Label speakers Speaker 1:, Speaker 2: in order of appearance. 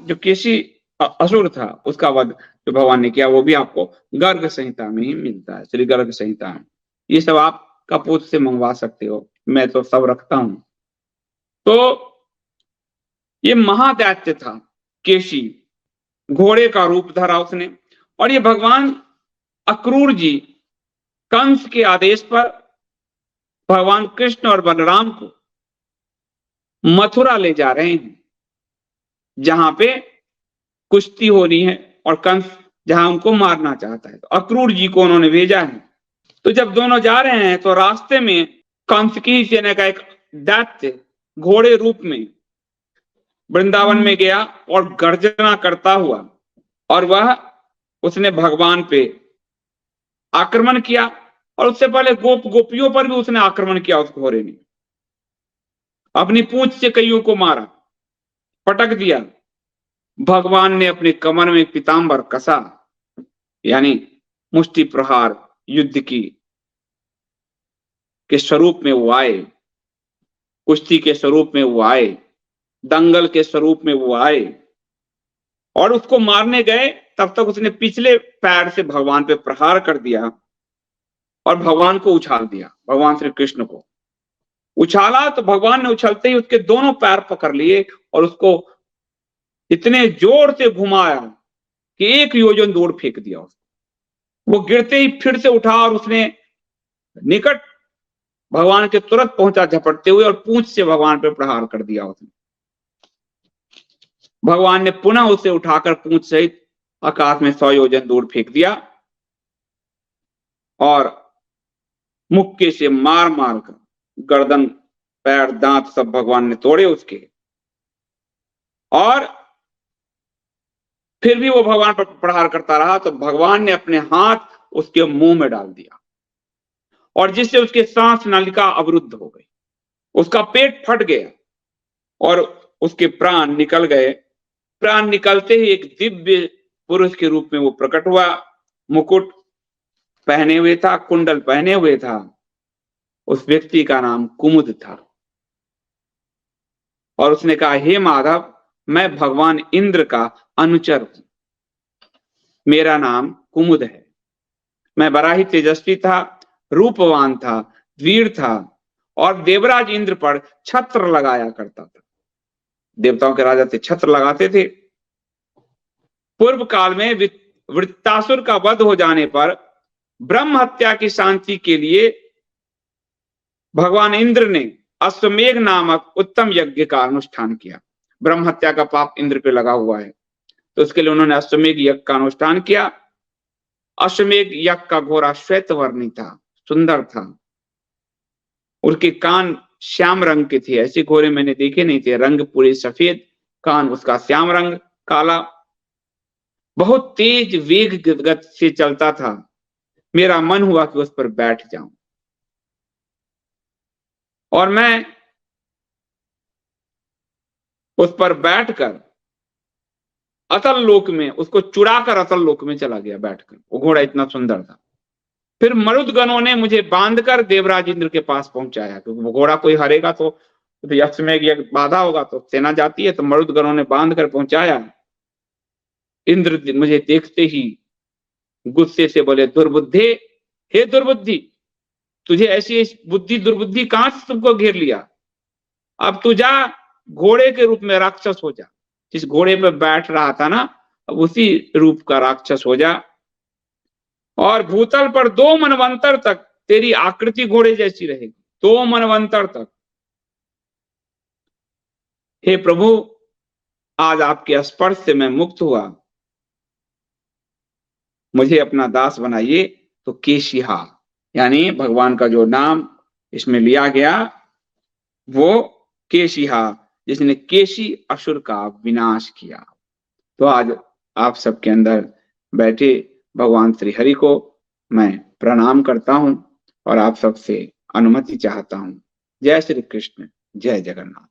Speaker 1: जो केशी असुर था उसका वध जो भगवान ने किया वो भी आपको गर्ग संहिता में ही मिलता है, श्री गर्ग संहिता में। ये सब आप कपूत से मंगवा सकते हो, मैं तो सब रखता हूं। तो ये महादैत्य था केशी, घोड़े का रूप धरा उसने, और ये भगवान अक्रूर जी कंस के आदेश पर भगवान कृष्ण और बलराम को मथुरा ले जा रहे हैं, जहां पे कुश्ती हो रही है और कंस जहां उनको मारना चाहता है। तो अक्रूर जी को उन्होंने भेजा है। तो जब दोनों जा रहे हैं तो रास्ते में कंस की सेना का एक दैत्य घोड़े रूप में वृंदावन में गया और गर्जना करता हुआ, और वह उसने भगवान पे आक्रमण किया, और उससे पहले गोपियों पर भी उसने आक्रमण किया। उस घोड़े ने अपनी पूंछ से कईयों को मारा, पटक दिया। भगवान ने अपने कमर में पीतांबर कसा, यानी मुष्टि प्रहार युद्ध की के स्वरूप में वो आए, कुश्ती के स्वरूप में वो आए, दंगल के स्वरूप में वो आए, और उसको मारने गए तब तक उसने पिछले पैर से भगवान पे प्रहार कर दिया और भगवान को उछाल दिया। भगवान श्री कृष्ण को उछाला तो भगवान ने उछलते ही उसके दोनों पैर पकड़ लिए और उसको इतने जोर से घुमाया कि 1 योजन दूर फेंक दिया उसको। वो गिरते ही फिर से उठा और उसने निकट भगवान के तुरंत पहुंचा झपटते हुए, और पूंछ से भगवान पे प्रहार कर दिया उसने। भगवान ने पुनः उसे उठाकर पूंछ सहित आकाश में 100 योजन दूर फेंक दिया, और मुक्के से मार मार कर गर्दन, पैर, दांत सब भगवान ने तोड़े उसके। और फिर भी वो भगवान पर प्रहार करता रहा, तो भगवान ने अपने हाथ उसके मुंह में डाल दिया, और जिससे उसके सांस नलिका अवरुद्ध हो गई, उसका पेट फट गया और उसके प्राण निकल गए। प्राण निकलते ही एक दिव्य पुरुष के रूप में वो प्रकट हुआ, मुकुट पहने हुए था, कुंडल पहने हुए था। उस व्यक्ति का नाम कुमुद था, और उसने कहा, हे माधव, मैं भगवान इंद्र का अनुचर हूं, मेरा नाम कुमुद है। मैं बड़ा ही तेजस्वी था, रूपवान था, वीर था, और देवराज इंद्र पर छत्र लगाया करता था। देवताओं के राजा थे, छत्र लगाते थे। पूर्व काल में वृत्तासुर का वध हो जाने पर ब्रह्म हत्या की शांति के लिए भगवान इंद्र ने अश्वमेघ नामक उत्तम यज्ञ का अनुष्ठान किया। ब्रह्म हत्या का पाप इंद्र पे लगा हुआ है, तो उसके लिए उन्होंने अश्वमेघ यज्ञ का अनुष्ठान किया। अश्वमेघ यज्ञ का घोड़ा श्वेत वर्णी था, सुंदर था, उसके कान श्याम रंग के थे। ऐसे घोड़े मैंने देखे नहीं थे, रंग पूरे सफेद, कान उसका श्याम रंग काला, बहुत तेज वेग गति से चलता था। मेरा मन हुआ कि उस पर बैठ जाऊं, और मैं उस पर बैठकर अतल लोक में उसको चुराकर अतल लोक में चला गया बैठकर। वो घोड़ा इतना सुंदर था। फिर मरुदगणों ने मुझे बांधकर देवराज इंद्र के पास पहुंचाया, क्योंकि वो घोड़ा कोई हरेगा तो यक्ष में बाधा होगा, तो सेना जाती है। तो मरुदगणों ने बांध कर पहुंचाया। इंद्र मुझे देखते ही गुस्से से बोले, दुर्बुद्धे, हे दुर्बुद्धि, तुझे ऐसी बुद्धि दुर्बुद्धि कहां से तुमको घेर लिया? अब तू जा, घोड़े के रूप में राक्षस हो जा। जिस घोड़े पर बैठ रहा था ना, अब उसी रूप का राक्षस हो जा, और भूतल पर 2 मनवंतर तक तेरी आकृति घोड़े जैसी रहेगी, 2 मनवंतर तक। हे प्रभु, आज आपके स्पर्श से मैं मुक्त हुआ, मुझे अपना दास बनाइए। तो केशिहा, यानी भगवान का जो नाम इसमें लिया गया वो केशिहा, जिसने केशी असुर का विनाश किया। तो आज आप सबके अंदर बैठे भगवान श्री हरि को मैं प्रणाम करता हूं और आप सबसे अनुमति चाहता हूं। जय श्री कृष्ण, जय जगन्नाथ।